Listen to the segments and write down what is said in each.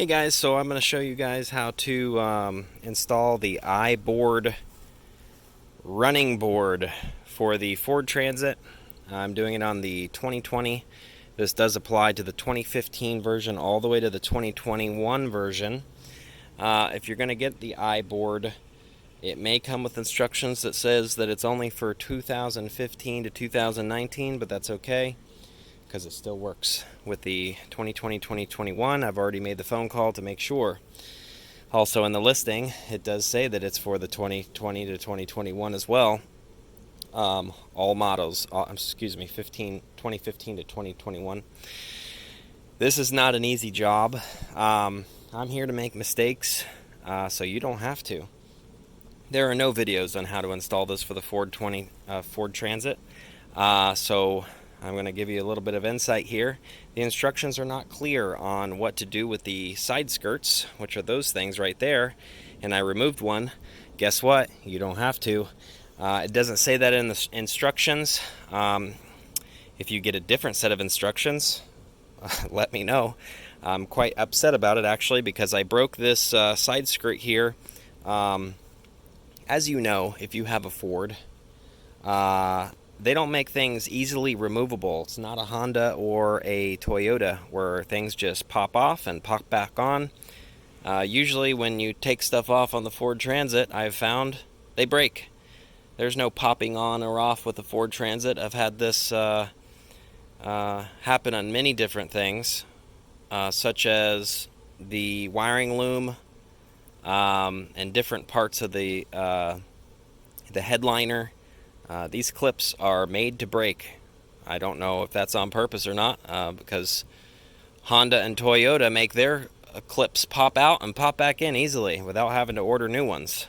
Hey guys, so I'm going to show you guys how to install the iboard running board for the Ford Transit. I'm doing it on the 2020. This does apply to the 2015 version all the way to the 2021 version. If you're going to get the iboard, it may come with instructions that says that it's only for 2015 to 2019, but that's okay, because it still works with the 2020-2021. I've already made the phone call to make sure. Also in the listing, it does say that it's for the 2020 to 2021 as well. All models, 2015 to 2021. This is not an easy job. I'm here to make mistakes, so you don't have to. There are no videos on how to install this for the Ford Transit, so I'm going to give you a little bit of insight here. The instructions are not clear on what to do with the side skirts, which are those things right there, and I removed one. Guess what? You don't have to. It doesn't say that in the instructions. If you get a different set of instructions, let me know. I'm quite upset about it actually, because I broke this side skirt here. As you know, if you have a Ford, they don't make things easily removable. It's not a Honda or a Toyota where things just pop off and pop back on. Usually when you take stuff off on the Ford Transit, I've found they break. There's no popping on or off with the Ford Transit. I've had this happen on many different things, such as the wiring loom and different parts of the headliner. These clips are made to break. I don't know if that's on purpose or not, because Honda and Toyota make their clips pop out and pop back in easily without having to order new ones.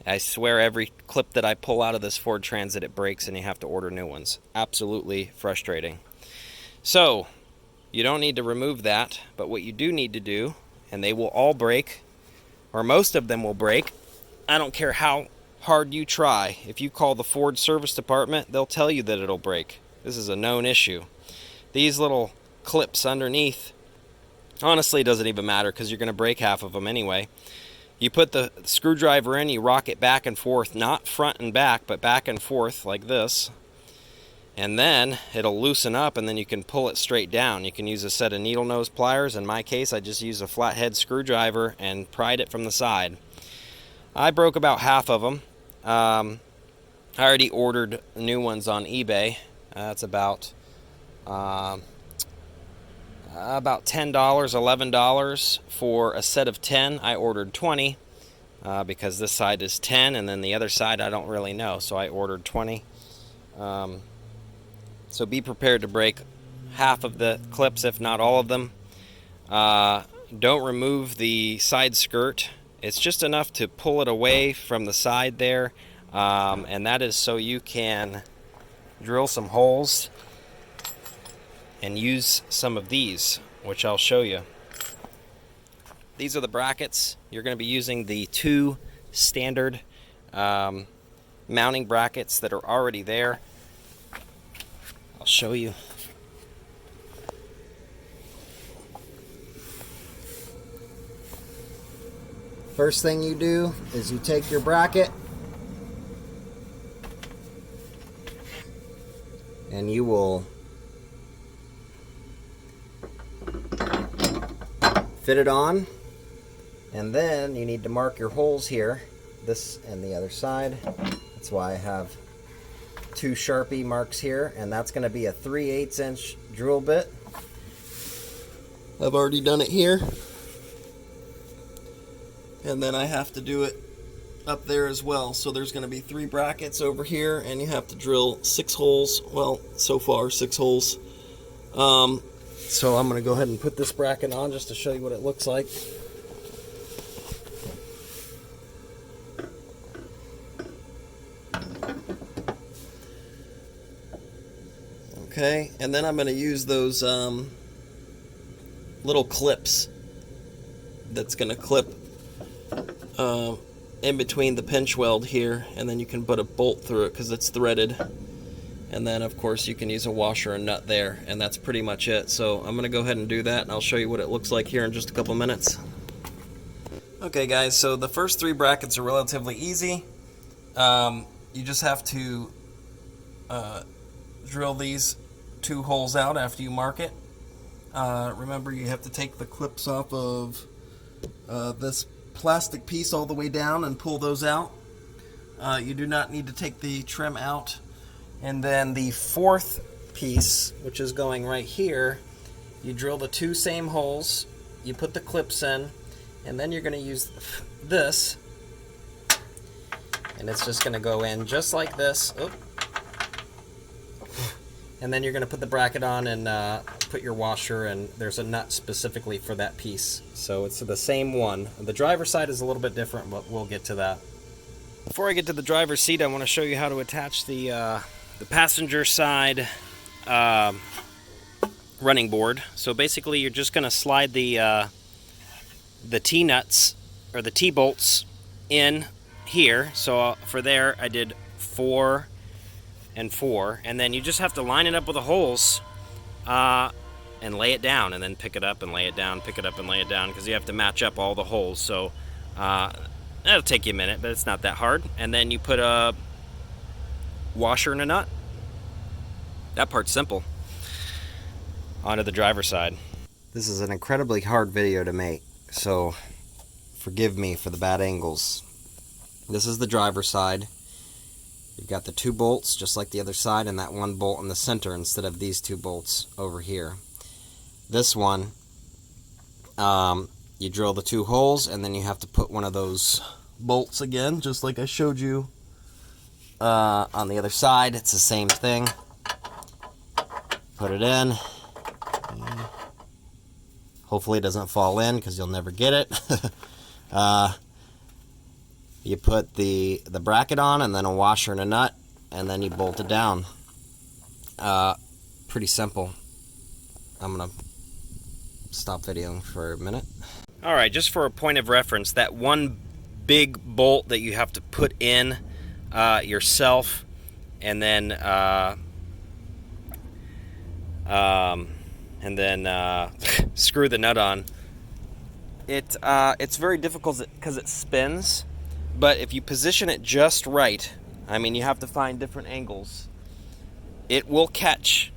I swear every clip that I pull out of this Ford Transit, it breaks and you have to order new ones. Absolutely frustrating. So, you don't need to remove that, but what you do need to do, and they will all break, or most of them will break, I don't care how hard you try. If you call the Ford service department, they'll tell you that it'll break. This is a known issue. These little clips underneath, honestly, doesn't even matter because you're going to break half of them anyway. You put the screwdriver in, you rock it back and forth, not front and back, but back and forth like this. And then it'll loosen up, and then you can pull it straight down. You can use a set of needle nose pliers. In my case, I just used a flathead screwdriver and pried it from the side. I broke about half of them. I already ordered new ones on eBay. That's about $10, $11 for a set of 10. I ordered 20 because this side is 10, and then the other side I don't really know, so I ordered 20. So be prepared to break half of the clips, if not all of them. Don't remove the side skirt. It's just enough to pull it away from the side there, and that is so you can drill some holes and use some of these, which I'll show you. These are the brackets. You're going to be using the two standard mounting brackets that are already there. I'll show you. First thing you do is you take your bracket and you will fit it on, and then you need to mark your holes here, this and the other side. That's why I have two Sharpie marks here, and that's going to be a 3/8 inch drill bit. I've already done it here. And then I have to do it up there as well. So there's going to be 3 brackets over here, and you have to drill 6 holes. Well, so far 6 holes. So I'm going to go ahead and put this bracket on just to show you what it looks like. Okay, and then I'm going to use those little clips that's going to clip in between the pinch weld here, and then you can put a bolt through it because it's threaded. And then of course you can use a washer and nut there, and that's pretty much it. So I'm going to go ahead and do that, and I'll show you what it looks like here in just a couple minutes. Okay guys, so the first 3 brackets are relatively easy. You just have to drill these 2 holes out after you mark it. Remember, you have to take the clips off of this plastic piece all the way down and pull those out. You do not need to take the trim out. And then the 4th piece, which is going right here, you drill the 2 same holes, you put the clips in, and then you're going to use this, and it's just going to go in just like this. Oop. And then you're going to put the bracket on and put your washer, and there's a nut specifically for that piece. So it's the same one. The driver's side is a little bit different, but we'll get to that. Before I get to the driver's seat, I want to show you how to attach the passenger side running board. So basically, you're just going to slide the T-nuts or the T-bolts in here. So for there, I did 4 and 4, and then you just have to line it up with the holes and lay it down, and then pick it up and lay it down, pick it up and lay it down, because you have to match up all the holes. So that'll take you a minute, but it's not that hard. And then you put a washer and a nut. That part's simple. Onto the driver's side. This is an incredibly hard video to make, so forgive me for the bad angles. This is the driver's side. You've got the 2 bolts just like the other side, and that 1 bolt in the center instead of these 2 bolts over here. This one, you drill the 2 holes, and then you have to put one of those bolts again, just like I showed you on the other side. It's the same thing. Put it in. Hopefully it doesn't fall in, because you'll never get it. You put the bracket on, and then a washer and a nut, and then you bolt it down. Pretty simple. I'm going to stop videoing for a minute. Alright, just for a point of reference, that 1 big bolt that you have to put in yourself, and then screw the nut on. It's very difficult because it spins, but if you position it just right, I mean, you have to find different angles, it will catch.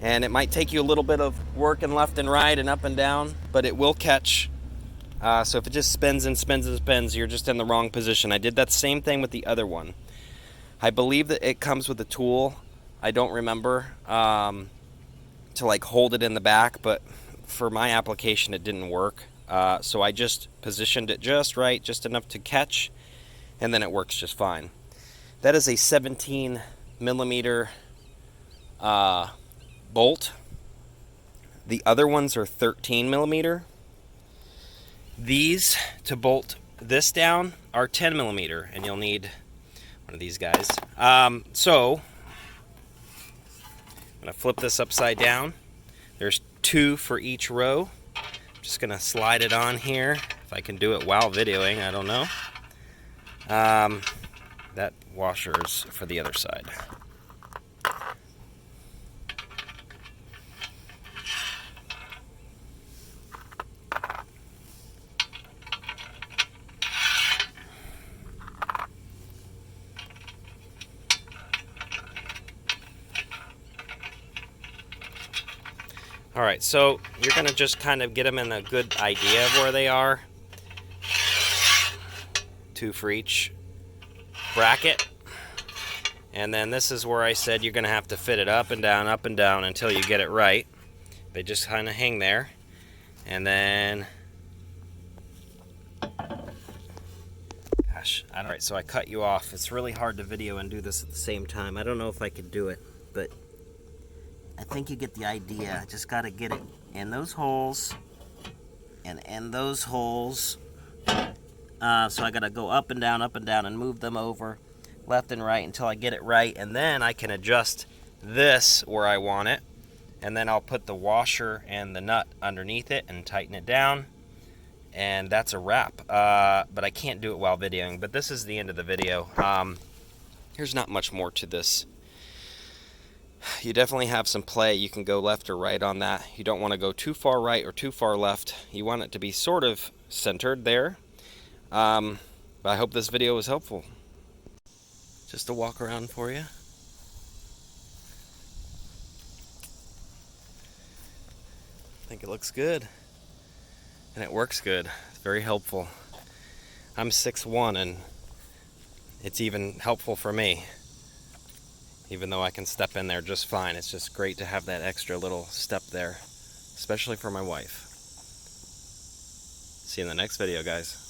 And it might take you a little bit of working left and right and up and down, but it will catch. So if it just spins and spins and spins, you're just in the wrong position. I did that same thing with the other one. I believe that it comes with a tool. I don't remember to like hold it in the back, but for my application it didn't work. So I just positioned it just right, just enough to catch, and then it works just fine. That is a 17 millimeter bolt. The other ones are 13 millimeter. These, to bolt this down, are 10 millimeter, and you'll need one of these guys. So I'm going to flip this upside down. There's 2 for each row. I'm just going to slide it on here. If I can do it while videoing, I don't know. That washer's for the other side. Alright, so you're going to just kind of get them in a good idea of where they are. 2 for each bracket. And then this is where I said you're going to have to fit it up and down until you get it right. They just kind of hang there. And then... Gosh, I don't... Alright, so I cut you off. It's really hard to video and do this at the same time. I don't know if I could do it, but... I think you get the idea. Just got to get it in those holes and in those holes. So I got to go up and down and move them over left and right until I get it right. And then I can adjust this where I want it. And then I'll put the washer and the nut underneath it and tighten it down. And that's a wrap. But I can't do it while videoing. But this is the end of the video. There's not much more to this. You definitely have some play. You can go left or right on that. You don't want to go too far right or too far left. You want it to be sort of centered there. But I hope this video was helpful. Just a walk around for you. I think it looks good. And it works good. It's very helpful. I'm 6'1", and it's even helpful for me. Even though I can step in there just fine, it's just great to have that extra little step there, especially for my wife. See you in the next video, guys.